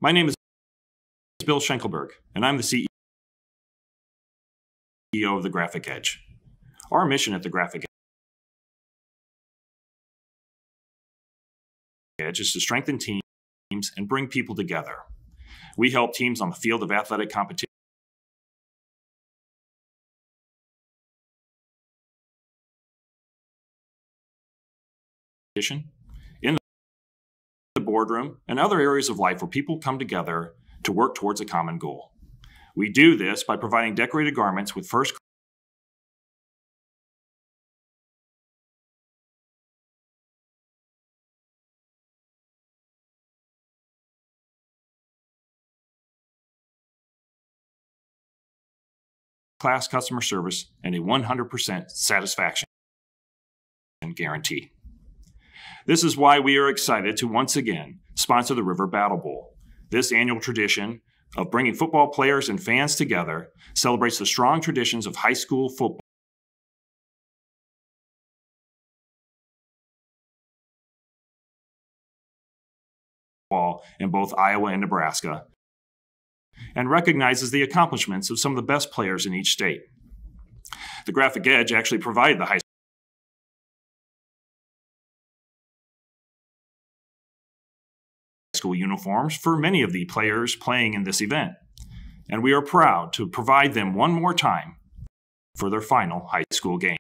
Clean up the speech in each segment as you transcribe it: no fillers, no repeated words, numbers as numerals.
My name is Bill Schenkelberg, and I'm the CEO of the Graphic Edge. Our mission at the Graphic Edge is to strengthen teams and bring people together. We help teams on the field of athletic competition, in the boardroom, and other areas of life where people come together to work towards a common goal. We do this by providing decorated garments with first class customer service and a 100% satisfaction guarantee. This is why we are excited to once again sponsor the River Battle Bowl. This annual tradition of bringing football players and fans together celebrates the strong traditions of high school football in both Iowa and Nebraska, and recognizes the accomplishments of some of the best players in each state. The Graphic Edge actually provided the high school uniforms for many of the players playing in this event, and we are proud to provide them one more time for their final high school game.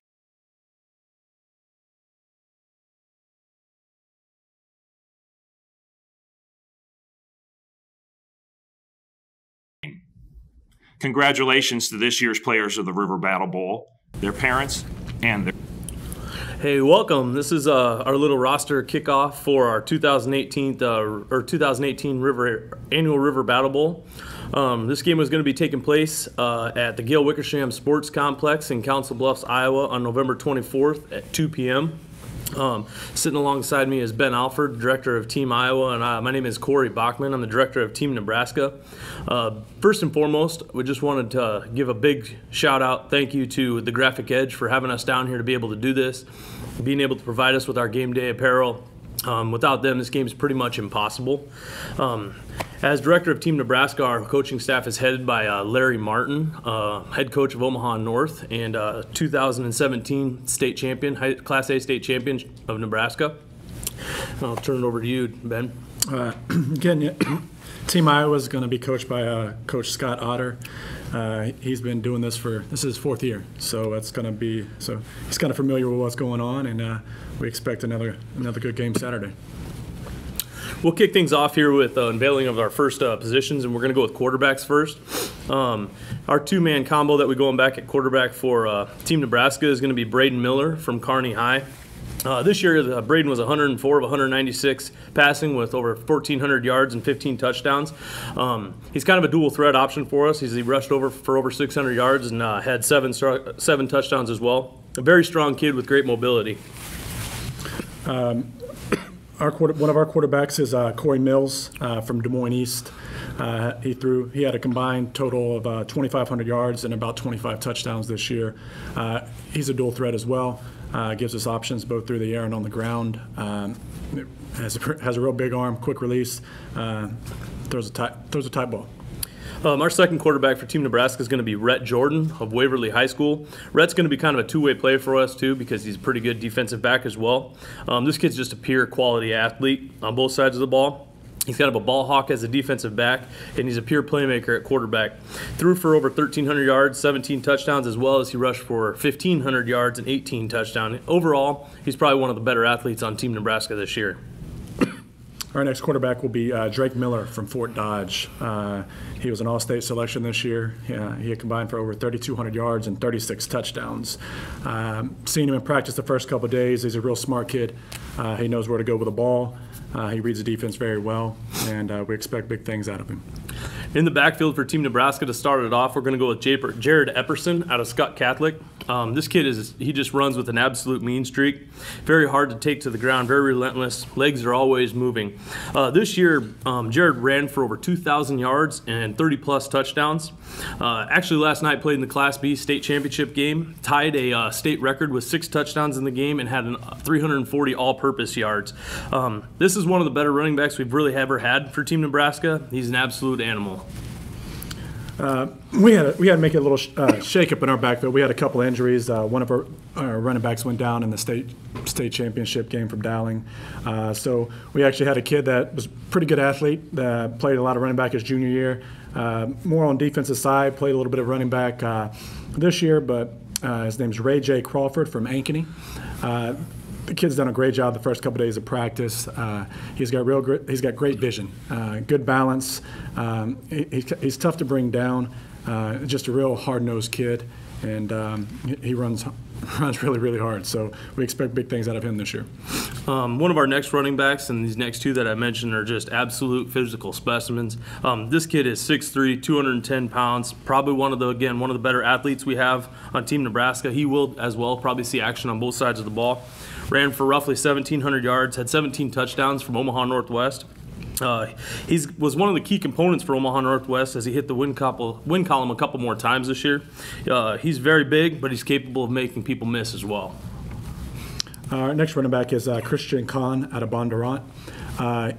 Congratulations to this year's players of the River Battle Bowl, their parents, and their... Hey, welcome. This is our little roster kickoff for our 2018 annual River Battle Bowl. This game is going to be taking place at the Gale Wickersham Sports Complex in Council Bluffs, Iowa on November 24th at 2 p.m. Sitting alongside me is Ben Alford, Director of Team Iowa, and my name is Corey Bachmann. I'm the Director of Team Nebraska. First and foremost, we just wanted to give a big shout out, thank you to the Graphic Edge for having us down here to be able to do this, being able to provide us with our game day apparel. Without them, this game is pretty much impossible. As Director of Team Nebraska, our coaching staff is headed by Larry Martin, head coach of Omaha North and 2017 state champion, Class A state champion of Nebraska. I'll turn it over to you, Ben. Again, Team Iowa is going to be coached by Coach Scott Otter. He's been doing this this is his fourth year, so he's kind of familiar with what's going on, and we expect another good game Saturday. We'll kick things off here with unveiling of our first positions, and we're going to go with quarterbacks first. Our two-man combo that we're going back at quarterback for Team Nebraska is going to be Braden Miller from Kearney High. This year, Braden was 104 of 196 passing with over 1,400 yards and 15 touchdowns. He's kind of a dual threat option for us. He rushed for over 600 yards and had seven touchdowns as well. A very strong kid with great mobility. One of our quarterbacks is Corey Mills from Des Moines East. He had a combined total of 2,500 yards and about 25 touchdowns this year. He's a dual threat as well. Gives us options both through the air and on the ground. Has a real big arm, quick release. Throws a tight ball. Our second quarterback for Team Nebraska is going to be Rhett Jordan of Waverly High School. Rhett's going to be kind of a two-way player for us, too, because he's a pretty good defensive back as well. This kid's just a pure quality athlete on both sides of the ball. He's kind of a ball hawk as a defensive back, and he's a pure playmaker at quarterback. Threw for over 1,300 yards, 17 touchdowns, as well as he rushed for 1,500 yards and 18 touchdowns. Overall, he's probably one of the better athletes on Team Nebraska this year. Our next quarterback will be Drake Miller from Fort Dodge. He was an all-state selection this year. He had combined for over 3,200 yards and 36 touchdowns. Seen him in practice the first couple of days. He's a real smart kid. He knows where to go with the ball. He reads the defense very well, and we expect big things out of him. In the backfield for Team Nebraska to start it off, we're going to go with Jared Epperson out of Scott Catholic. This kid he just runs with an absolute mean streak. Very hard to take to the ground, very relentless. Legs are always moving. This year, Jared ran for over 2,000 yards and 30-plus touchdowns. Actually, last night played in the Class B state championship game, tied a state record with 6 touchdowns in the game and had 340 all-purpose yards. This is one of the better running backs we've really ever had for Team Nebraska. He's an absolute animal. We had to make a little shake-up in our backfield. We had a couple injuries. One of our running backs went down in the state championship game from Dowling. So we actually had a kid that was a pretty good athlete, that played a lot of running back his junior year. More on defensive side, played a little bit of running back this year, but his name's Jay Crawford from Ankeny. The kid's done a great job the first couple days of practice. He's got great vision, good balance. He's tough to bring down. Just a real hard-nosed kid, and he runs really, really hard. So we expect big things out of him this year. One of our next running backs, and these next two that I mentioned are just absolute physical specimens. This kid is 6'3", 210 pounds, probably one of the better athletes we have on Team Nebraska. He will as well probably see action on both sides of the ball. Ran for roughly 1,700 yards, had 17 touchdowns from Omaha Northwest. He was one of the key components for Omaha Northwest as he hit the win column a couple more times this year. He's very big, but he's capable of making people miss as well. Our next running back is Christian Kahn out of Bondurant.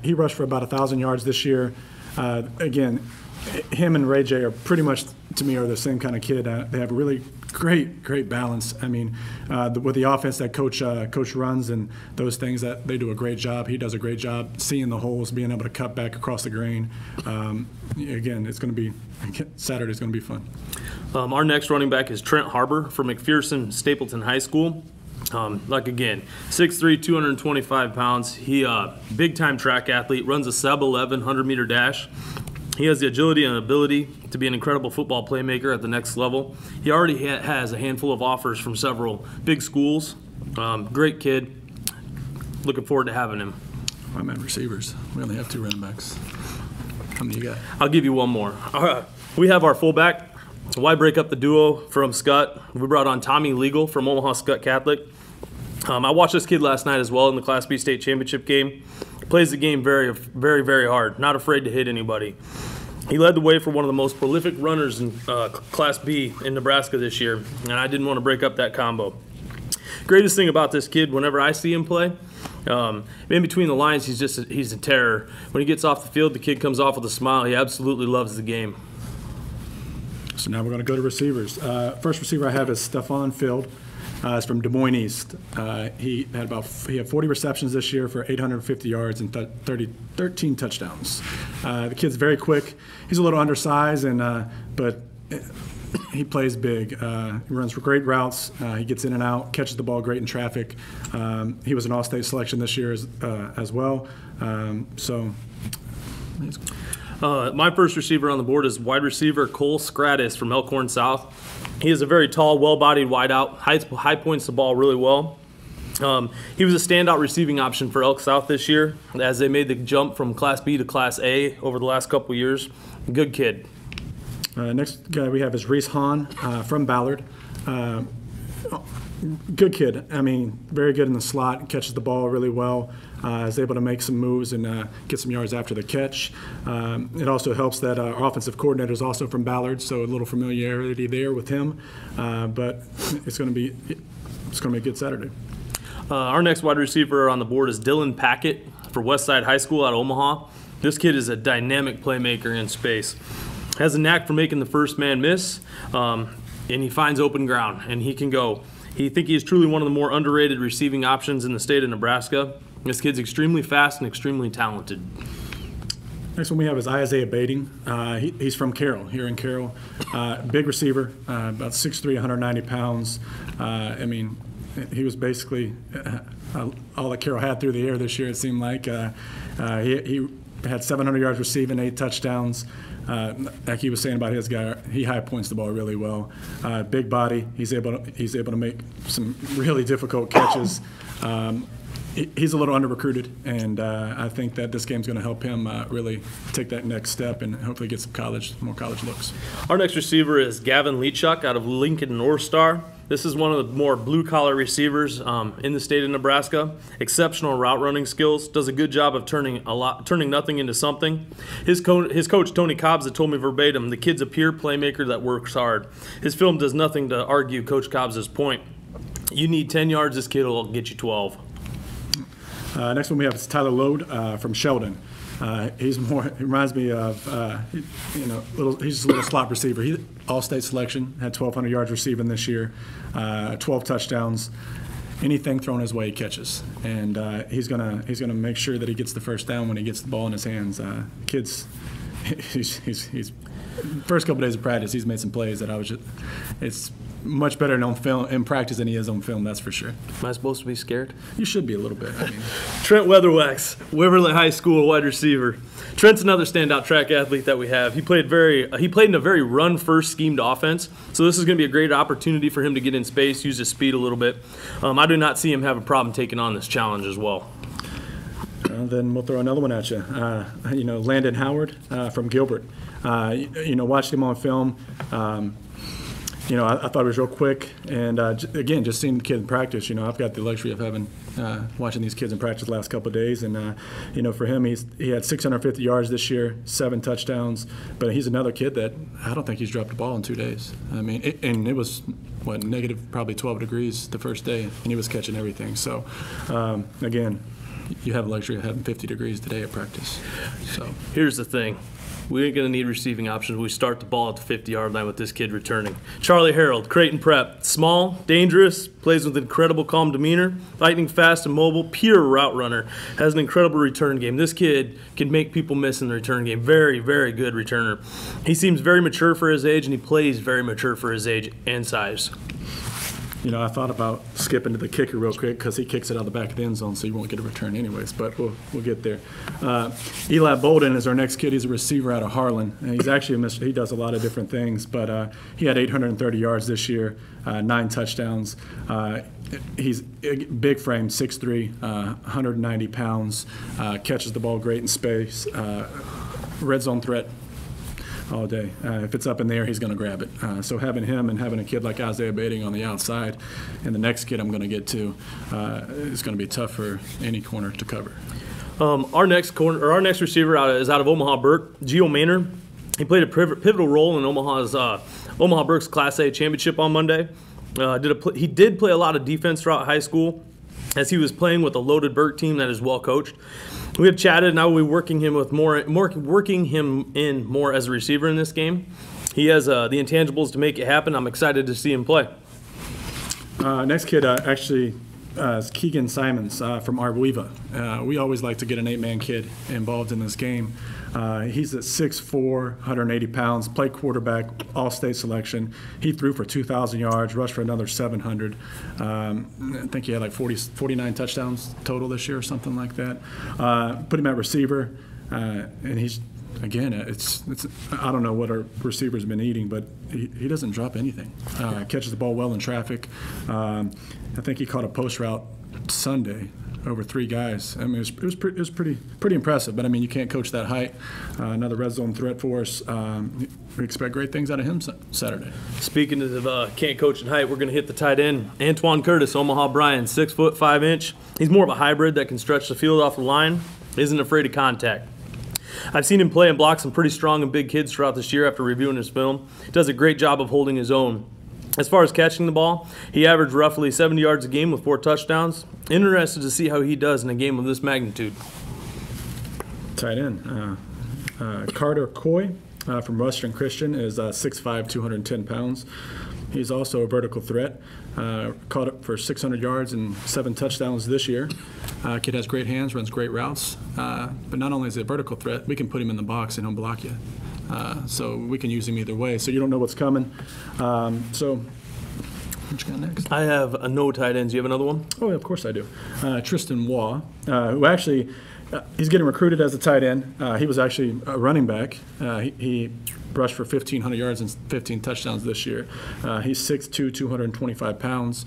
He rushed for about 1,000 yards this year. Again, him and Ray J are pretty much, to me, are the same kind of kid. They have a really great balance. I mean, with the offense that coach runs and those things, that they do a great job. He does a great job seeing the holes, being able to cut back across the grain. Again, Saturday's going to be fun. Our next running back is Trent Harbor from McPherson Stapleton High School. 6'3", 225 pounds. He big-time track athlete, runs a sub-11 100-meter dash. He has the agility and ability to be an incredible football playmaker at the next level. He already has a handful of offers from several big schools. Great kid. Looking forward to having him. I'm at receivers. We only have 2 running backs. How many you got? I'll give you one more. We have our fullback. Why break up the duo from Scott? We brought on Tommy Legal from Omaha Scott Catholic. I watched this kid last night as well in the Class B state championship game. Plays the game very, very, very hard. Not afraid to hit anybody. He led the way for one of the most prolific runners in Class B in Nebraska this year, and I didn't want to break up that combo. Greatest thing about this kid, whenever I see him play, in between the lines, he's a terror. When he gets off the field, the kid comes off with a smile. He absolutely loves the game. So now we're going to go to receivers. First receiver I have is Stephon Field. He's from Des Moines East. He had 40 receptions this year for 850 yards and 13 touchdowns. The kid's very quick. He's a little undersized, but he plays big. He runs for great routes. He gets in and out, catches the ball great in traffic. He was an all-state selection this year as well. My first receiver on the board is wide receiver Cole Scratis from Elkhorn South. He is a very tall, well-bodied wideout, high points the ball really well. He was a standout receiving option for Elk South this year as they made the jump from Class B to Class A over the last couple years. Good kid. Next guy we have is Reese Hahn from Ballard. Good kid. I mean, very good in the slot, catches the ball really well. Is able to make some moves and get some yards after the catch. It also helps that our offensive coordinator is also from Ballard, so a little familiarity there with him. But it's going to be a good Saturday. Our next wide receiver on the board is Dylan Packett for Westside High School out of Omaha. This kid is a dynamic playmaker in space. Has a knack for making the first man miss, and he finds open ground, and he can go. He is truly one of the more underrated receiving options in the state of Nebraska. This kid's extremely fast and extremely talented. Next one we have is Isaiah Bading. He's from Carroll, here in Carroll. Big receiver, about 6'3", 190 pounds. I mean, he was basically all that Carroll had through the air this year, it seemed like. He had 700 yards receiving, 8 touchdowns. Like he was saying about his guy, he high points the ball really well. Big body, he's able to make some really difficult catches. He's a little under-recruited, and I think that this game's going to help him really take that next step and hopefully get some more college looks. Our next receiver is Gavin Lee out of Lincoln North Star. This is one of the more blue-collar receivers in the state of Nebraska. Exceptional route running skills. Does a good job of turning nothing into something. His coach, Tony Cobbs, had told me verbatim, the kid's a pure playmaker that works hard. His film does nothing to argue Coach Cobbs' point. You need 10 yards, this kid will get you 12. Next one we have is Tyler Lode from Sheldon. He reminds me of, he's just a little slot receiver. He all-state selection, had 1,200 yards receiving this year, 12 touchdowns. Anything thrown his way, he catches, and he's gonna make sure that he gets the first down when he gets the ball in his hands. Kids, he's first couple days of practice, he's made some plays that it's much better on film in practice than he is on film, that's for sure. Am I supposed to be scared? You should be a little bit. I mean. Trent Weatherwax, Waverly High School wide receiver. Trent's another standout track athlete that we have. He played in a very run-first schemed offense, so this is going to be a great opportunity for him to get in space, use his speed a little bit. I do not see him have a problem taking on this challenge as well. Then we'll throw another one at you. Landon Howard from Gilbert. Watched him on film. I thought he was real quick, and again, just seeing the kid in practice. I've got the luxury of having watching these kids in practice the last couple of days, and for him, he had 650 yards this year, 7 touchdowns. But he's another kid that I don't think he's dropped the ball in 2 days. I mean, it was negative probably 12 degrees the first day, and he was catching everything. So again, you have the luxury of having 50 degrees today at practice. So here's the thing. We ain't going to need receiving options. We start the ball at the 50-yard line with this kid returning. Charlie Harold, Creighton Prep. Small, dangerous, plays with incredible calm demeanor, lightning fast and mobile, pure route runner. Has an incredible return game. This kid can make people miss in the return game. Very, very good returner. He seems very mature for his age, and he plays very mature for his age and size. I thought about skipping to the kicker real quick because he kicks it out the back of the end zone, so you won't get a return anyways, but we'll get there. Eli Bolden is our next kid. He's a receiver out of Harlan. And he's actually he does a lot of different things, but he had 830 yards this year, 9 touchdowns. He's big frame, 6'3", 190 pounds, catches the ball great in space, red zone threat all day. If it's up in there, he's going to grab it. So having him and having a kid like Isaiah Bading on the outside, and the next kid I'm going to get to, is going to be tough for any corner to cover. Our next receiver is out of Omaha, Burt Geo Manor. He played a pivotal role in Omaha Burke's Class A championship on Monday. He did play a lot of defense throughout high school, as he was playing with a loaded Burke team that is well coached. We have chatted, and I will be working him in more as a receiver in this game. He has the intangibles to make it happen. I'm excited to see him play. Next kid is Keegan Simon from Arbueva. We always like to get an 8-man kid involved in this game. He's at 6'4", 180 pounds, played quarterback, all-state selection. He threw for 2,000 yards, rushed for another 700. I think he had like 49 touchdowns total this year or something like that. Put him at receiver, and he's, again, I don't know what our receivers have been eating, but he doesn't drop anything. Catches the ball well in traffic. I think he caught a post route Sunday over 3 guys. I mean, it was pretty impressive. But I mean, you can't coach that height. Another red zone threat for us. We expect great things out of him Saturday. Speaking of can't coach in height, we're going to hit the tight end. Antwon Curtis, Omaha Bryan, 6 foot 5 inch. He's more of a hybrid that can stretch the field off the line. Isn't afraid of contact. I've seen him play and block some pretty strong and big kids throughout this year after reviewing his film. He does a great job of holding his own. As far as catching the ball, he averaged roughly 70 yards a game with 4 touchdowns. Interested to see how he does in a game of this magnitude. Tight end. Carter Coy from Western Christian is 6'5", 210 pounds. He's also a vertical threat. Caught up for 600 yards and 7 touchdowns this year. Kid has great hands, runs great routes. But not only is he a vertical threat, we can put him in the box and he'll block you. So we can use him either way. So you don't know what's coming. So what you got next? I have no tight ends. You have another one? Oh, yeah, of course I do. Tristan Wah, who actually he's getting recruited as a tight end. He was actually a running back. He rushed for 1,500 yards and 15 touchdowns this year. He's 6'2", 225 pounds.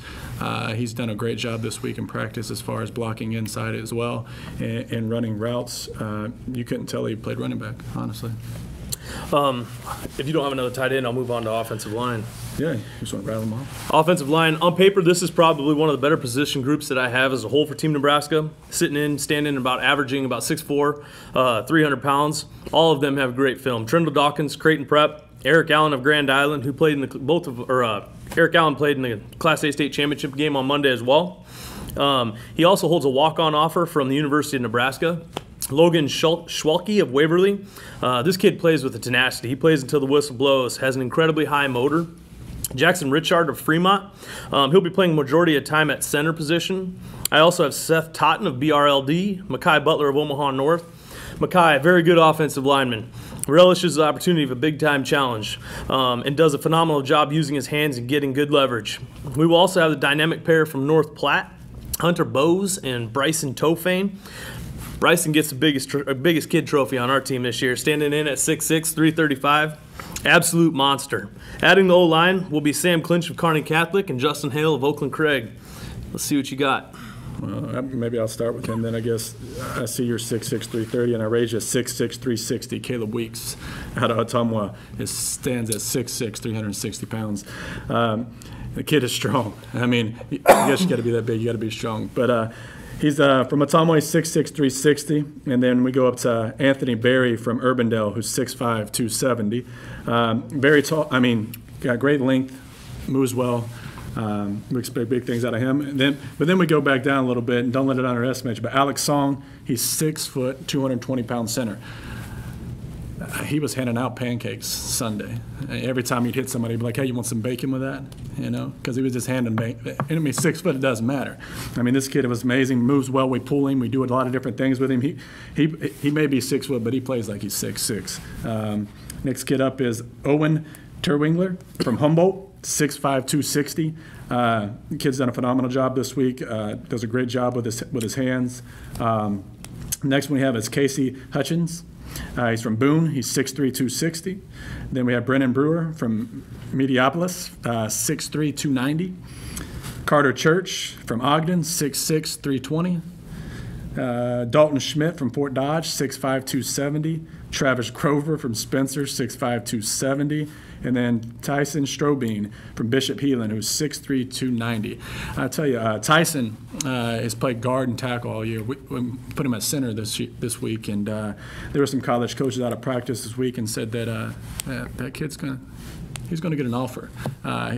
He's done a great job this week in practice as far as blocking inside as well and running routes. You couldn't tell he played running back, honestly. If you don't have another tight end, I'll move on to offensive line. Yeah, you just want to rattle them off. Offensive line, on paper, this is probably one of the better position groups that I have as a whole for Team Nebraska. Standing averaging about 6'4", 300 pounds. All of them have great film. Trindle Dawkins, Creighton Prep, Eric Allen of Grand Island, who played in Eric Allen played in the Class A state championship game on Monday as well. He also holds a walk-on offer from the University of Nebraska. Logan Schwalke of Waverly. This kid plays with a tenacity. He plays until the whistle blows, has an incredibly high motor. Jackson Richard of Fremont. He'll be playing majority of time at center position. I also have Seth Totten of BRLD, Makai Butler of Omaha North. Makai, very good offensive lineman. Relishes the opportunity of a big-time challenge and does a phenomenal job using his hands and getting good leverage. We will also have the dynamic pair from North Platte, Hunter Bowes and Bryson Tofane. Bryson gets the biggest kid trophy on our team this year, standing in at 6'6", 335. Absolute monster. Adding the O-line will be Sam Clinch of Kearney Catholic and Justin Hale of Oakland Craig. Let's see what you got. Well, maybe I'll start with him. Then I guess I see you're 6'6", 330, and I raise you 6'6", 360. Caleb Weeks out of Ottumwa stands at 6'6", 360 pounds. The kid is strong. I mean, I guess you got to be that big. You got to be strong. But he's from Ottumwa, he's 6'6", 360. And then we go up to Anthony Berry from Urbandale, who's 6'5", 270. Very tall. I mean, got great length, moves well. We expect big things out of him. But then we go back down a little bit, and don't let it underestimate you. But Alex Song, he's 6 foot, 220-pound center. He was handing out pancakes Sunday. Every time he'd hit somebody, he'd be like, "Hey, you want some bacon with that?" You know, because he was just handing bacon. I mean, 6 foot, it doesn't matter. I mean, this kid was amazing. Moves well. We pull him. We do a lot of different things with him. He may be 6 foot, but he plays like he's 6'6". Next kid up is Owen Tur Wingler from Humboldt, 6'5", 260. The kid's done a phenomenal job this week. Does a great job with his hands. Next one we have is Casey Hutchins. He's from Boone. He's 6'3", 260. Then we have Brennan Brewer from Mediopolis, 6'3", 290. Carter Church from Ogden, 6'6", 320. Dalton Schmidt from Fort Dodge, 6'5", 270. Travis Grover from Spencer, 6'5", 270. And then Tyson Strobine from Bishop Heelan, who's 6'3", 290. I tell you, Tyson has played guard and tackle all year. We put him at center this week, and there were some college coaches out of practice this week and said that that kid's he's going to get an offer.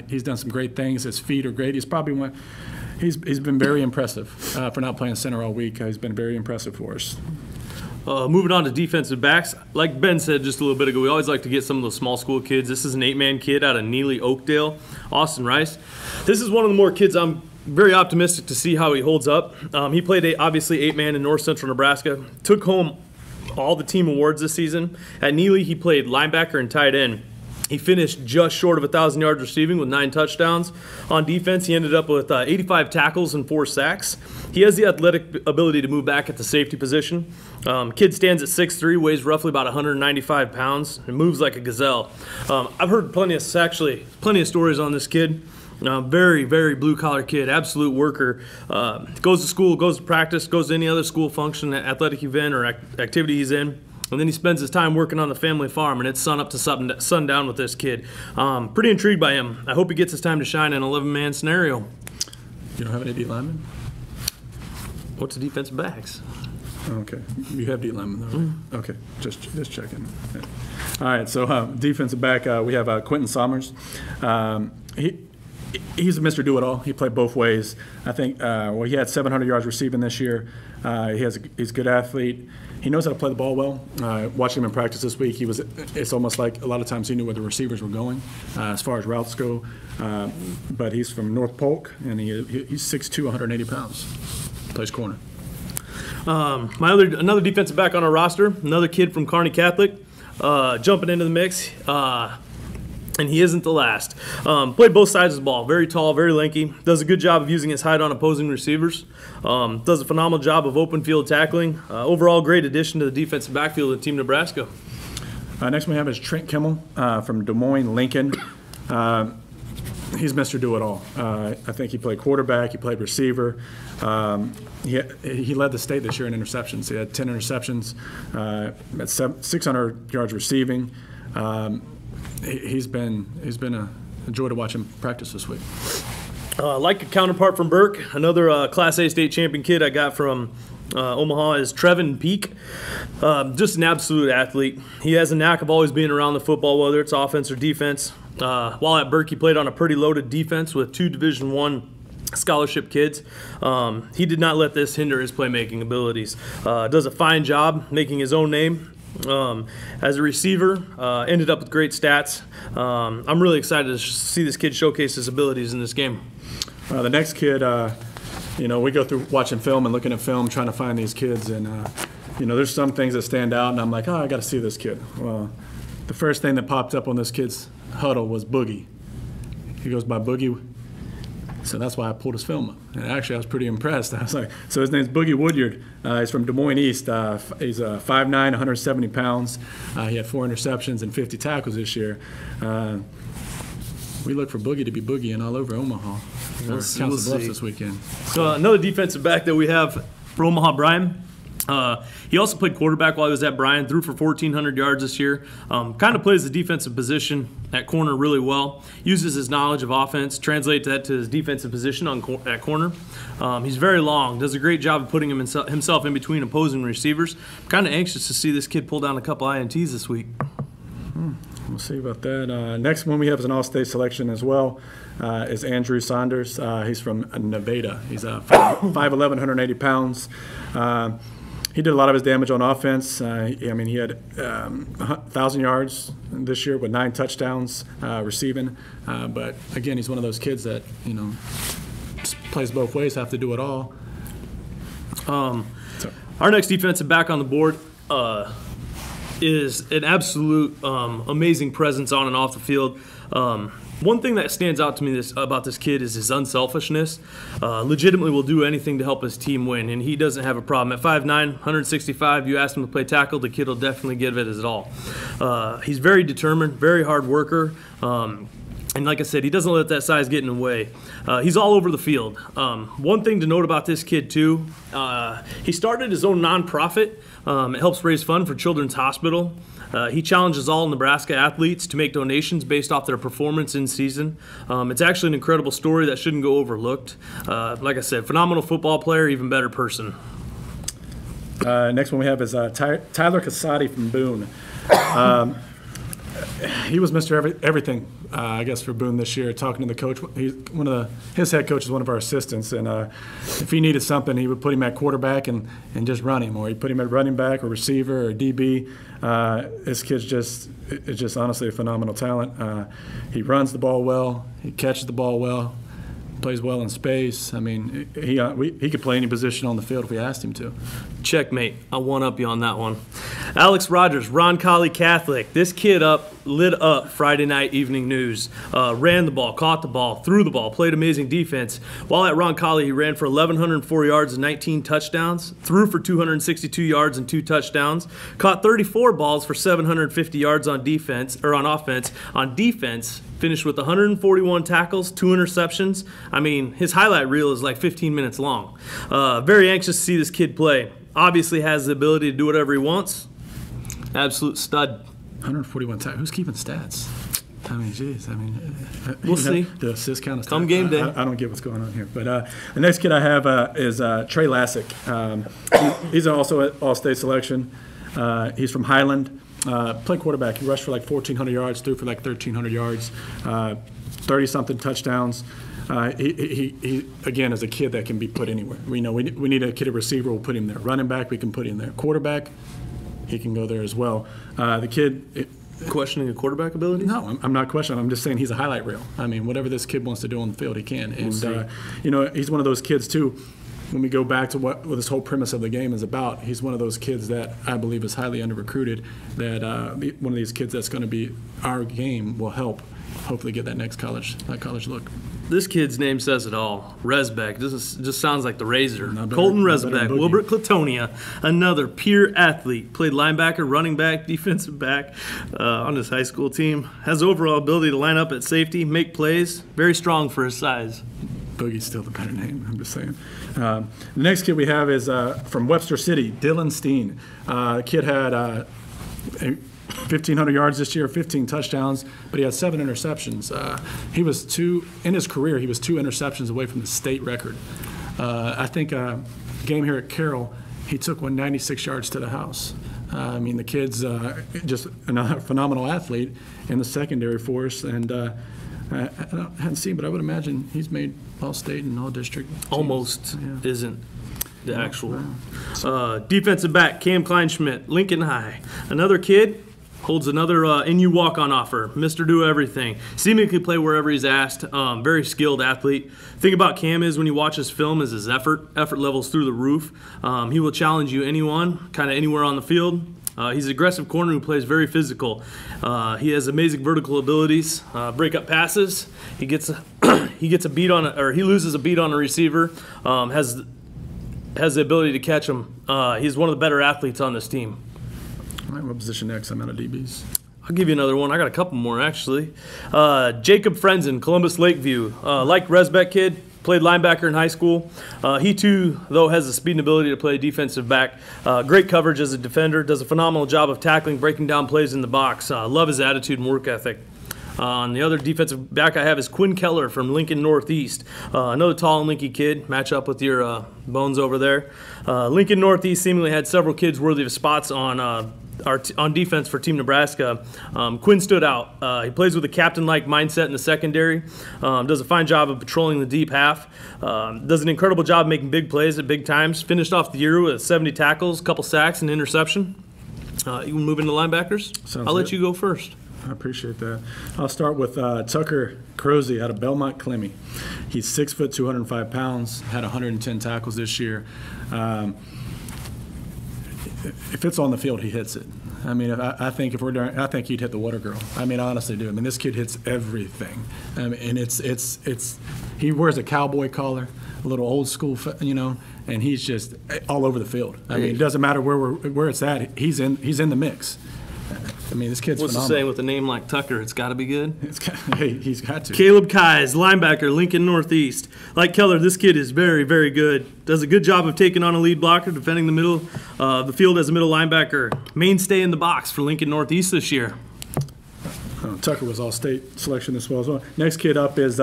He's done some great things. His feet are great. He's probably he's been very impressive for not playing center all week. He's been very impressive for us. Moving on to defensive backs, like Ben said just a little bit ago, we always like to get some of those small school kids. This is an 8-man kid out of Neely Oakdale, Austin Rice. This is one of the more kids I'm very optimistic to see how he holds up. He played obviously 8-man in North Central Nebraska, took home all the team awards this season. At Neely, he played linebacker and tight end. He finished just short of 1,000 yards receiving with 9 touchdowns. On defense, he ended up with 85 tackles and 4 sacks. He has the athletic ability to move back at the safety position. Kid stands at 6'3", weighs roughly about 195 pounds, and moves like a gazelle. I've heard plenty of stories on this kid. Very, very blue-collar kid, absolute worker. Goes to school, goes to practice, goes to any other school function, athletic event, or activity he's in. And then he spends his time working on the family farm, and it's sun up to sundown with this kid. Pretty intrigued by him. I hope he gets his time to shine in an 11-man scenario. You don't have any D linemen? What's the defensive backs? Okay. You have D linemen, though, right? Mm-hmm. Okay. Just checking. Yeah. All right. So defensive back, we have Quentin Sommers. He's a Mr. Do-It-All. He played both ways. I think, he had 700 yards receiving this year. He's a good athlete. He knows how to play the ball well. Watching him in practice this week, it's almost like a lot of times he knew where the receivers were going as far as routes go. But he's from North Polk, and he's 6'2", 180 pounds. Plays corner. Another defensive back on our roster, another kid from Kearney Catholic, jumping into the mix. And he isn't the last. Played both sides of the ball. Very tall, very lanky. Does a good job of using his height on opposing receivers. Does a phenomenal job of open field tackling. Overall, great addition to the defensive backfield of Team Nebraska. Next we have is Trent Kimmel from Des Moines, Lincoln. He's Mr. Do-It-All. I think he played quarterback. He played receiver. He led the state this year in interceptions. He had 10 interceptions, at 600 yards receiving. He's been a joy to watch him practice this week. Like a counterpart from Burke, another Class A state champion kid I got from Omaha is Trevon Peak. Just an absolute athlete. He has a knack of always being around the football, whether it's offense or defense. While at Burke, he played on a pretty loaded defense with 2 Division I scholarship kids. He did not let this hinder his playmaking abilities. Does a fine job making his own name. As a receiver, ended up with great stats. I'm really excited to see this kid showcase his abilities in this game. The next kid, we go through watching film and looking at film, trying to find these kids, and there's some things that stand out, and I'm like, I got to see this kid. Well, the first thing that popped up on this kid's huddle was Boogie. He goes by Boogie. So that's why I pulled his film up. And actually, I was pretty impressed. I was like, so his name's Boogie Woodyard. He's from Des Moines East. He's 5'9", 170 pounds. He had 4 interceptions and 50 tackles this year. We look for Boogie to be boogieing all over Omaha. Council Bluffs this weekend. So another defensive back that we have for Omaha, Brian. He also played quarterback while he was at Bryan, threw for 1,400 yards this year. Kind of plays the defensive position at corner really well. Uses his knowledge of offense, translates that to his defensive position at corner. He's very long, does a great job of putting himself in between opposing receivers. I'm kind of anxious to see this kid pull down a couple INTs this week. We'll see about that. Next one we have is an all-state selection as well. Is Andrew Saunders. He's from Nevada. He's 5'11", 180 pounds. He did a lot of his damage on offense. He had 1,000 yards this year with 9 touchdowns receiving. But again, he's one of those kids that just plays both ways, have to do it all. Our next defensive back on the board is an absolute amazing presence on and off the field. One thing that stands out to me about this kid is his unselfishness. Legitimately will do anything to help his team win, and he doesn't have a problem. At 5'9", 165, you ask him to play tackle, the kid will definitely give it his all. He's very determined, very hard worker. And like I said, he doesn't let that size get in the way. He's all over the field. One thing to note about this kid, too, he started his own nonprofit. It helps raise funds for Children's Hospital. He challenges all Nebraska athletes to make donations based off their performance in season. It's actually an incredible story that shouldn't go overlooked. Like I said, phenomenal football player, even better person. Next one we have is Tyler Casati from Boone. He was Mr. Everything, I guess, for Boone this year. Talking to the coach, his head coach is one of our assistants, and if he needed something, he would put him at quarterback and just run him, or he'd put him at running back or receiver or DB. This kid's just honestly a phenomenal talent. He runs the ball well, he catches the ball well, plays well in space. I mean, he could play any position on the field if we asked him to. Checkmate. I'll one-up you on that one. Alex Rogers, Roncalli Catholic. This kid lit up Friday night evening news. Ran the ball, caught the ball, threw the ball, played amazing defense. While at Roncalli, he ran for 1,104 yards and 19 touchdowns, threw for 262 yards and 2 touchdowns, caught 34 balls for 750 yards on defense. On defense, finished with 141 tackles, 2 interceptions. I mean, his highlight reel is like 15 minutes long. Very anxious to see this kid play. Obviously has the ability to do whatever he wants. Absolute stud. 141 tackles. Who's keeping stats? I mean, geez. I mean, we'll see. The assist count is come game day. I don't get what's going on here. But the next kid I have is Trey Lassick. He's also an all-state selection. He's from Highland. Played quarterback. He rushed for like 1,400 yards, threw for like 1,300 yards, 30-something touchdowns. He again is a kid that can be put anywhere. We need a kid at receiver. We'll put him there. Running back, we can put him there. Quarterback, he can go there as well. The kid. Questioning a quarterback ability? No, I'm not questioning. I'm just saying he's a highlight reel. I mean, whatever this kid wants to do on the field, he can. And he's one of those kids too. When we go back to what this whole premise of the game is about, he's one of those kids that I believe is highly under-recruited, that one of these kids that's going to be our game will help hopefully get that next college look. This kid's name says it all. Resbeck. This just sounds like the Razor. Colton Resbeck, Wilbert Clatonia, another pure athlete. Played linebacker, running back, defensive back on his high school team. Has overall ability to line up at safety, make plays. Very strong for his size. Boogie's still the better name, I'm just saying. The next kid we have is from Webster City, Dylan Steen. The kid had 1,500 yards this year, 15 touchdowns, but he had 7 interceptions. In his career, he was 2 interceptions away from the state record. I think game here at Carroll, he took 196 yards to the house. I mean, the kid's just a phenomenal athlete in the secondary for us, and I haven't seen, but I would imagine he's made all-state and all-district. Almost isn't the actual. Defensive back, Cam Kleinschmidt, Lincoln High. Another kid holds another NU walk-on offer. Mr. Do Everything. Seemingly can play wherever he's asked. Very skilled athlete. Thing about Cam is when you watch his film is his effort levels through the roof. He will challenge you kind of anywhere on the field. He's an aggressive corner who plays very physical. He has amazing vertical abilities, break up passes. He gets a beat on he loses a beat on a receiver. Has the ability to catch him. He's one of the better athletes on this team. All right, what position next? I'm out of DBs. I'll give you another one. I got a couple more, actually. Jakob Friends in Columbus Lakeview. Like Resbeck kid, played linebacker in high school. He, too, though, has the speed and ability to play defensive back. Great coverage as a defender. Does a phenomenal job of tackling, breaking down plays in the box. Love his attitude and work ethic. And the other defensive back I have is Quinn Keller from Lincoln Northeast. Another tall and lanky kid. Match up with your bones over there. Lincoln Northeast seemingly had several kids worthy of spots on defense for Team Nebraska. Quinn stood out. He plays with a captain-like mindset in the secondary. Does a fine job of patrolling the deep half. Does an incredible job making big plays at big times. Finished off the year with 70 tackles, a couple sacks, and interception. You want to move into linebackers? I'll let you go first. I appreciate that. I'll start with Tucker Crozy out of Belmont Clemmy. He's 6 foot, 205 pounds, had 110 tackles this year. If it's on the field, he hits it. I mean, I think I think he'd hit the water girl. I mean, I honestly do. I mean, this kid hits everything. I mean, and he wears a cowboy collar, a little old school, and he's just all over the field. I mean, it doesn't matter where it's at. He's in the mix. I mean, this kid's What's phenomenal. the saying with a name like Tucker? It's got to be good. He's got to. Caleb Keyes, linebacker, Lincoln Northeast. Like Keller, this kid is very, very good. Does a good job of taking on a lead blocker, defending the middle of the field as a middle linebacker. Mainstay in the box for Lincoln Northeast this year. Tucker was all-state selection this well as well. Next kid up is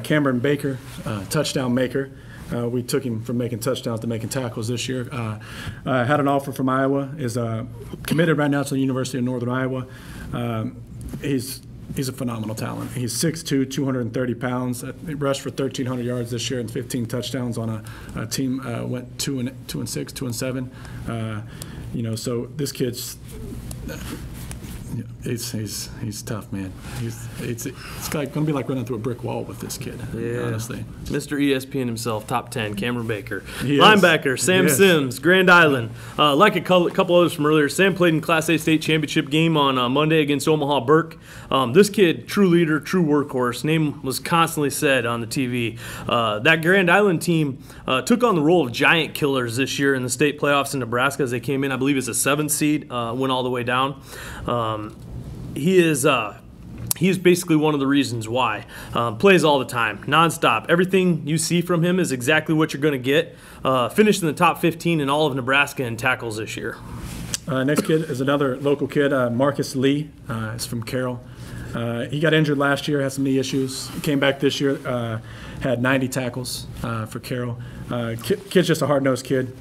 Cameron Baker, touchdown maker. We took him from making touchdowns to making tackles this year. Had an offer from Iowa. Is committed right now to the University of Northern Iowa. He's a phenomenal talent. He's 6'2", 230 pounds. He rushed for 1,300 yards this year and 15 touchdowns on a team went 2-6, 2-7. So this kid's. He's tough, man. It's going to be like running through a brick wall with this kid. Yeah. Honestly. Mr. ESPN himself, top 10, Cameron Baker. He Linebacker, is. Sam Sims, Grand Island. Like a couple others from earlier, Sam played in Class A state championship game on Monday against Omaha Burke. This kid, true leader, true workhorse. Name was constantly said on the TV. That Grand Island team took on the role of giant killers this year in the state playoffs in Nebraska as they came in, I believe, as a 7th seed, went all the way down. He is basically one of the reasons why. Plays all the time, nonstop. Everything you see from him is exactly what you're going to get. Finished in the top 15 in all of Nebraska in tackles this year. Next kid is another local kid, Marcus Lee. He's from Carroll. He got injured last year, had some knee issues. Came back this year, had 90 tackles for Carroll. Kid's just a hard-nosed kid.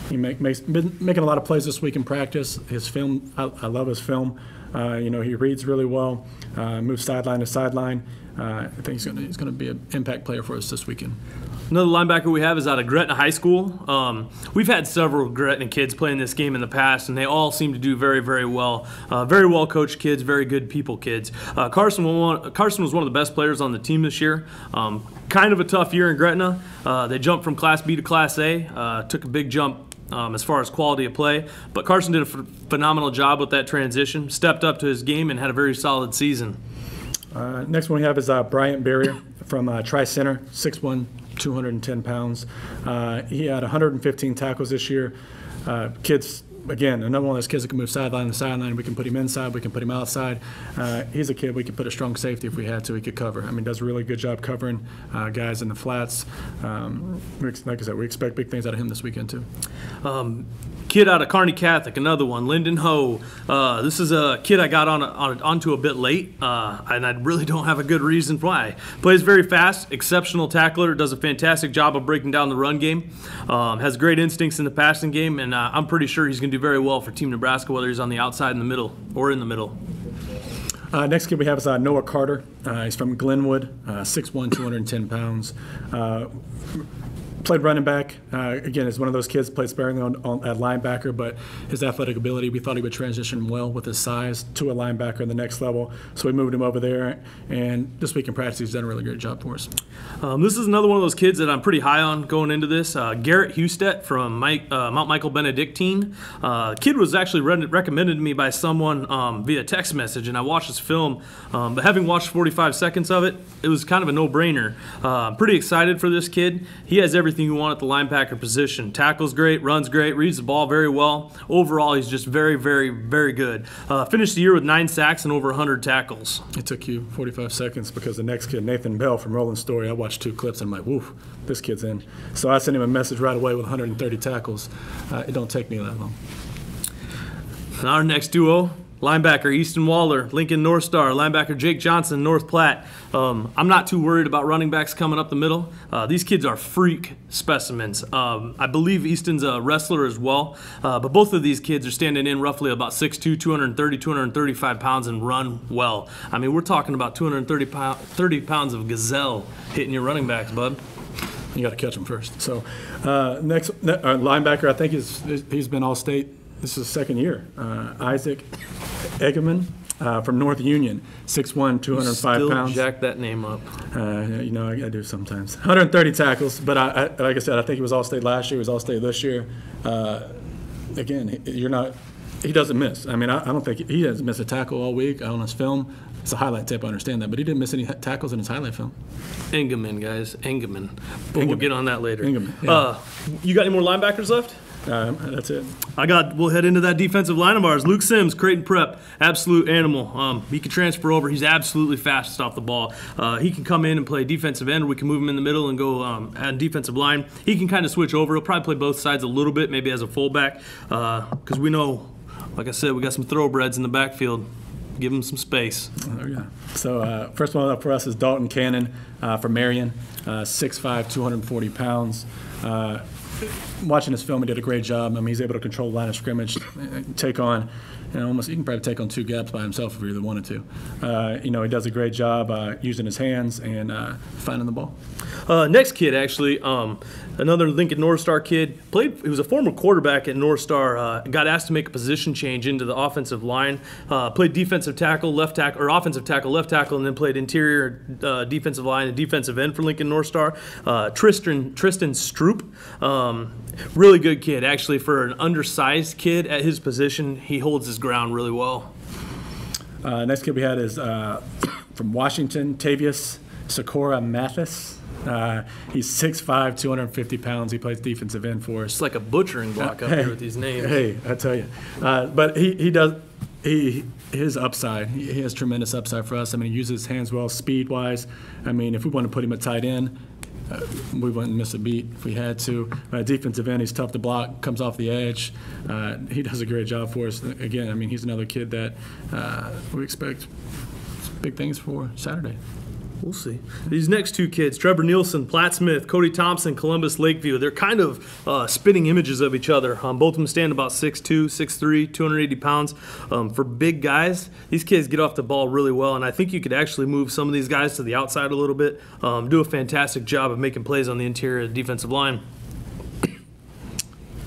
He been making a lot of plays this week in practice. His film, I love his film. He reads really well, moves sideline to sideline. I think he's going to be an impact player for us this weekend. Another linebacker we have is out of Gretna High School. We've had several Gretna kids playing this game in the past, and they all seem to do very, very well. Very well coached kids, very good people kids. Carson was one of the best players on the team this year. Kind of a tough year in Gretna. They jumped from Class B to Class A, took a big jump as far as quality of play. But Carson did a phenomenal job with that transition, stepped up to his game, and had a very solid season. Next one we have is Bryant Barrier from Tri-Center, 6'1", 210 pounds. He had 115 tackles this year. Kid's again, another one of those kids that can move sideline to sideline. We can put him inside. We can put him outside. He's a kid we could put a strong safety if we had to. He could cover. I mean, does a really good job covering guys in the flats. Like I said, we expect big things out of him this weekend too. Kid out of Kearney Catholic, another one, Linden Ho. This is a kid I got onto a bit late, and I really don't have a good reason why. Plays very fast, exceptional tackler, does a fantastic job of breaking down the run game, has great instincts in the passing game, and I'm pretty sure he's going to do very well for Team Nebraska, whether he's on the outside, in the middle, or in the middle. Next kid we have is Noah Carter. He's from Glenwood, 6'1", 210 pounds. Played running back. Again, is one of those kids played sparingly at linebacker, but his athletic ability, we thought he would transition well with his size to a linebacker in the next level. So we moved him over there, and this week in practice, he's done a really great job for us. This is another one of those kids that I'm pretty high on going into this. Garrett Hustet from Mount Michael Benedictine. Kid was actually recommended to me by someone via text message, and I watched his film. But having watched 45 seconds of it, it was kind of a no-brainer. I'm pretty excited for this kid. He has everything you want at the linebacker position. Tackles great, runs great, reads the ball very well. Overall, he's just very, very, very good. Finished the year with 9 sacks and over 100 tackles. It took you 45 seconds because the next kid, Nathan Bell from Rolling Story, I watched 2 clips and I'm like, woof, this kid's in. So I sent him a message right away with 130 tackles. It don't take me that long. And our next duo, linebacker Easton Waller, Lincoln North Star, linebacker Jake Johnson, North Platte. I'm not too worried about running backs coming up the middle. These kids are freak specimens. I believe Easton's a wrestler as well, but both of these kids are standing in roughly about 6'2", 230, 235 pounds and run well. I mean, we're talking about 30 pounds of gazelle hitting your running backs, bud. You got to catch them first. So next linebacker, I think he's been All-State. This is his second year. Isaac Eggerman from North Union, 6'1", 205 pounds. Still jack that name up. You know, I do sometimes. 130 tackles, but like I said, I think he was All-State last year. He was All-State this year. Again, he doesn't miss. I mean, I don't think he hasn't missed a tackle all week on his film. It's a highlight tape, I understand that, but he didn't miss any tackles in his highlight film. Engelman, guys, Engelman. But we'll get on that later. Engelman, yeah. You got any more linebackers left? That's it. We'll head into that defensive line of ours. Luke Sims, Creighton Prep, absolute animal. He can transfer over. He's absolutely fast off the ball. He can come in and play defensive end, or we can move him in the middle and go at defensive line. He can kind of switch over. He'll probably play both sides a little bit, maybe as a fullback, because we know, like I said, we got some thoroughbreds in the backfield. Give him some space. Oh, yeah. So first one up for us is Dalton Cannon from Marion, 6'5", 240 pounds. Watching his film, he did a great job. I mean, he's able to control the line of scrimmage, take on, he can probably take on 2 gaps by himself if he really wanted to. He does a great job using his hands and finding the ball. Next kid, actually, another Lincoln North Star kid. He was a former quarterback at North Star. Got asked to make a position change into the offensive line. Played defensive tackle, left tackle, or offensive tackle, left tackle, and then played interior defensive line and defensive end for Lincoln North Star. Tristan Stroop. Really good kid, actually, for an undersized kid at his position. He holds his ground really well. Next kid we had is from Washington, Tavius Sakura Mathis. He's 6'5", 250 pounds. He plays defensive end for us. It's like a butchering block up here with these names. Hey, I tell you. But his upside, he has tremendous upside for us. I mean, he uses his hands well, speed-wise. I mean, if we want to put him at tight end, we wouldn't miss a beat if we had to. Defensive end, he's tough to block, comes off the edge. He does a great job for us. Again, I mean, he's another kid that we expect big things for Saturday. We'll see. These next 2 kids, Trevor Nielsen, Platt Smith, Cody Thompson, Columbus Lakeview, they're kind of spitting images of each other. Both of them stand about 6'2", 6'3", 280 pounds. For big guys, these kids get off the ball really well, and I think you could actually move some of these guys to the outside a little bit, do a fantastic job of making plays on the interior defensive line.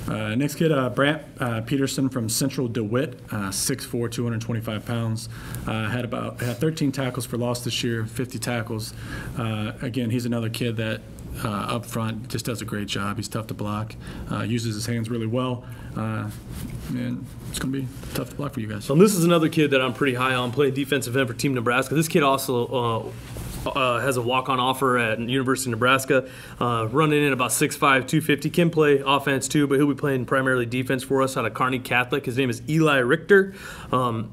Next kid, Brant Peterson from Central DeWitt, 6'4", 225 pounds. Had 13 tackles for loss this year, 50 tackles. Again, he's another kid that up front just does a great job. He's tough to block, uses his hands really well, and it's going to be tough to block for you guys. So this is another kid that I'm pretty high on, playing defensive end for Team Nebraska. This kid also has a walk-on offer at University of Nebraska, running in about 6'5", 250. Can play offense too, but he'll be playing primarily defense for us out of Kearney Catholic. His name is Eli Richter.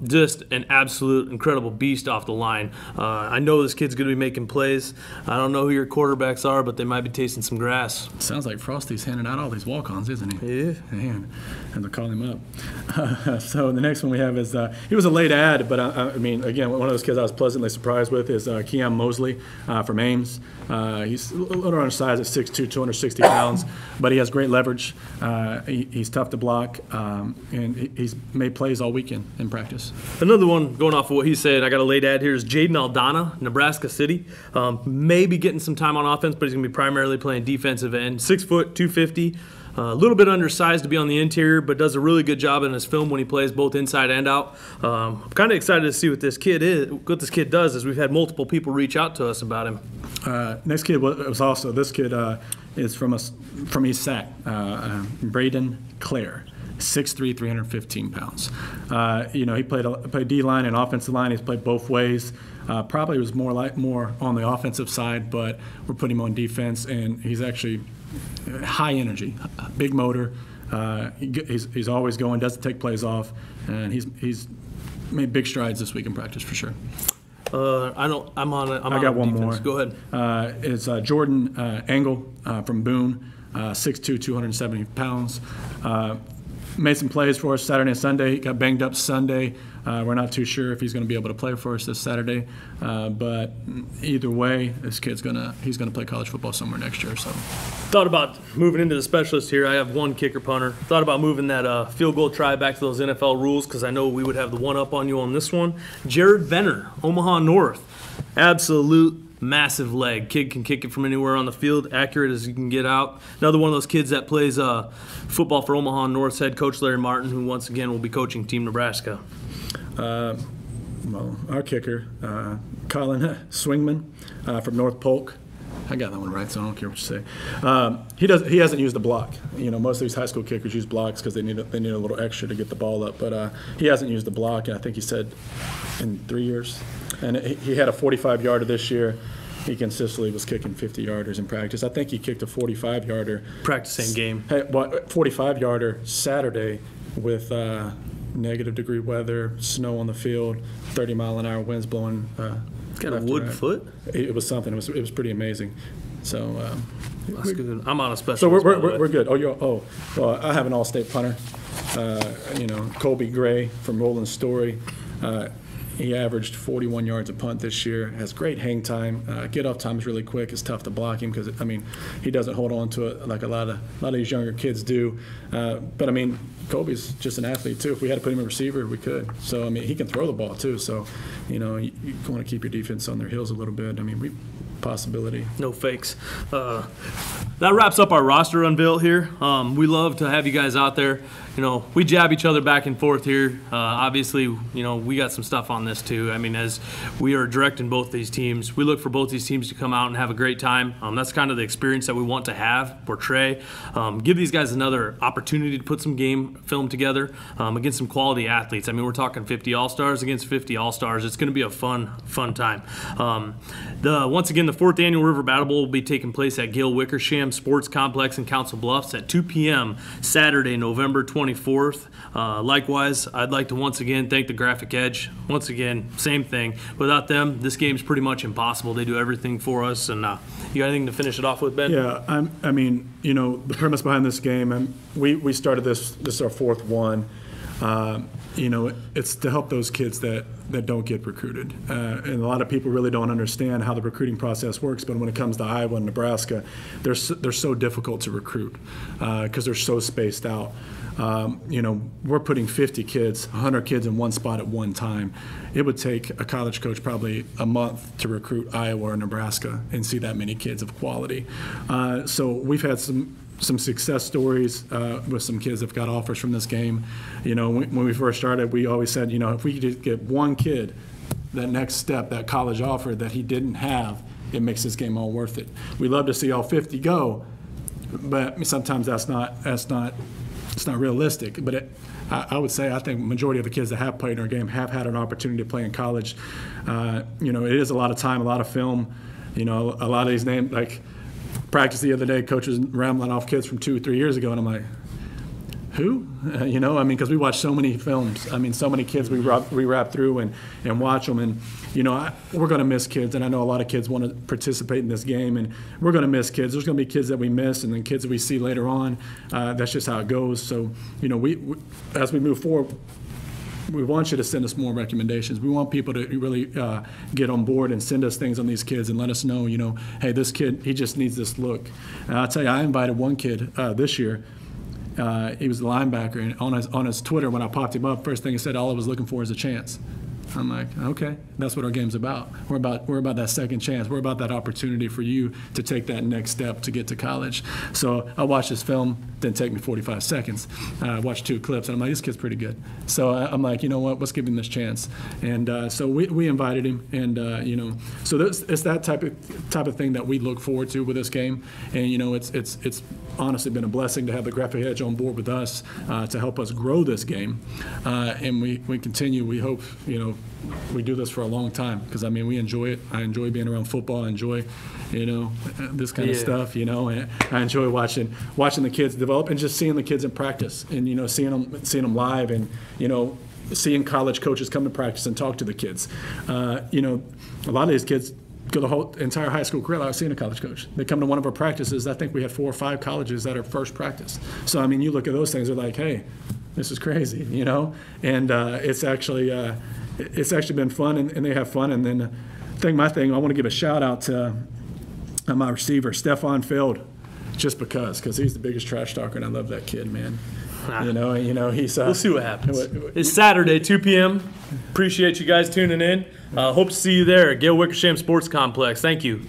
Just an absolute incredible beast off the line. I know this kid's going to be making plays. I don't know who your quarterbacks are, but they might be tasting some grass. Sounds like Frosty's handing out all these walk-ons, isn't he? Yeah. Man, and they'll call him up. So the next one we have is, he was a late ad, but I mean, again, one of those kids I was pleasantly surprised with is Keon Mosley from Ames. He's a little undersized at 6'2", 260 pounds, but he has great leverage. He's tough to block, and he's made plays all weekend in practice. Another one, going off of what he said, I got a late ad here, is Jaden Aldana, Nebraska City. Maybe getting some time on offense, but he's going to be primarily playing defensive end. 6 foot, 250. A little bit undersized to be on the interior, but does a really good job in his film when he plays both inside and out. I'm kind of excited to see what this kid does, as we've had multiple people reach out to us about him. Next kid was also, this kid is from East Sac, Braden Claire. 6'3", 315 pounds. He played D-line and offensive line. He's played both ways. Probably was more on the offensive side, but we're putting him on defense, and he's actually high energy, big motor. He's always going, doesn't take plays off, and he's made big strides this week in practice for sure. I got one defense. more. Go ahead. It's Jordan Engel from Boone, 6'2", 270 pounds. Made some plays for us Saturday and Sunday. He got banged up Sunday. We're not too sure if he's going to be able to play for us this Saturday. But either way, this kid's he's gonna play college football somewhere next year. So, thought about moving into the specialist here. I have one kicker punter. Thought about moving that field goal try back to those NFL rules, because I know we would have the one up on you on this one. Jared Venner, Omaha North, absolute massive leg. Kid can kick it from anywhere on the field, accurate as you can get out. Another one of those kids that plays football for Omaha North's head coach Larry Martin, who once again will be coaching Team Nebraska. Well, our kicker, Colin Swingman from North Polk. I got that one right, so I don't care what you say. He hasn't used the block. Most of these high school kickers use blocks because they need a little extra to get the ball up. But he hasn't used the block, and I think he said in 3 years. And he had a 45-yarder this year. He consistently was kicking 50-yarders in practice. I think he kicked a 45-yarder. Practicing game. 45-yarder Saturday with negative degree weather, snow on the field, 30-mile-an-hour winds blowing. Got a wood foot? It was something. It was pretty amazing. So that's good. I'm on a special. So we're good. Well, I have an all-state punter. Colby Gray from Roland Story. He averaged 41 yards a punt this year. Has great hang time. Get off time is really quick. It's tough to block him because he doesn't hold on to it like a lot of these younger kids do. But Colby's just an athlete too. If we had to put him in receiver, we could. So he can throw the ball too. So you want to keep your defense on their heels a little bit. Possibility. No fakes. That wraps up our roster unveil here. We love to have you guys out there. We jab each other back and forth here. Obviously, we got some stuff on this too. As we are directing both these teams, we look for both these teams to come out and have a great time. That's kind of the experience that we want to have, portray. Give these guys another opportunity to put some game film together against some quality athletes. We're talking 50 All-Stars against 50 All-Stars. It's going to be a fun time. Once again, the 4th Annual River Battle Bowl will be taking place at Gale Wickersham Sports Complex in Council Bluffs at 2 p.m. Saturday, November 24th. Likewise, I'd like to once again thank the Graphic Edge. Once again, same thing. Without them, this game's pretty much impossible. They do everything for us. And you got anything to finish it off with, Ben? Yeah, the premise behind this game, we started this is our 4th one. It's to help those kids that don't get recruited. And a lot of people really don't understand how the recruiting process works, but when it comes to Iowa and Nebraska, they're so difficult to recruit because they're so spaced out. We're putting 50 kids, 100 kids in one spot at one time. It would take a college coach probably a month to recruit Iowa or Nebraska and see that many kids of quality. So we've had some success stories with some kids that have got offers from this game. When we first started, we always said, if we could get one kid that next step, that college offer that he didn't have, it makes this game all worth it. We love to see all 50 go, but sometimes that's not it's not realistic. But I would say I think majority of the kids that have played in our game have had an opportunity to play in college. It is a lot of time, a lot of film. A lot of these names, like practice the other day, coach was rambling off kids from 2 or 3 years ago, and I'm like, who? Because we watch so many films. So many kids we wrap through and watch them. And, we're going to miss kids. And I know a lot of kids want to participate in this game. And we're going to miss kids. There's going to be kids that we miss and then kids that we see later on. That's just how it goes. So, we as we move forward, we want you to send us more recommendations. We want people to really get on board and send us things on these kids and let us know, hey, this kid, he just needs this look. And I'll tell you, I invited one kid this year. He was the linebacker, and on his Twitter, when I popped him up, first thing he said, all I was looking for is a chance. I'm like, okay, that's what our game's about. We're about that second chance. We're about that opportunity for you to take that next step to get to college. So I watched this film, didn't take me 45 seconds. I watched 2 clips, and I'm like, this kid's pretty good. So I'm like, you know what, let's give him this chance. And so we invited him, and so it's that type of thing that we look forward to with this game. And it's honestly been a blessing to have the Graphic Edge on board with us to help us grow this game. And we continue. We hope we do this for a long time because we enjoy it. I enjoy being around football. I enjoy this kind of stuff. And I enjoy watching the kids develop and just seeing the kids in practice and seeing them live and seeing college coaches come to practice and talk to the kids. A lot of these kids go the whole entire high school career without seeing a college coach. They come to one of our practices. I think we had 4 or 5 colleges at our first practice. So you look at those things, they're like, hey, this is crazy, and it's actually been fun, and they have fun. And then I want to give a shout out to my receiver, Stephon Field, just because he's the biggest trash talker, and I love that kid, man. He's. We'll see what happens. It's Saturday, 2 p.m. Appreciate you guys tuning in. Hope to see you there at Gale Wickersham Sports Complex. Thank you.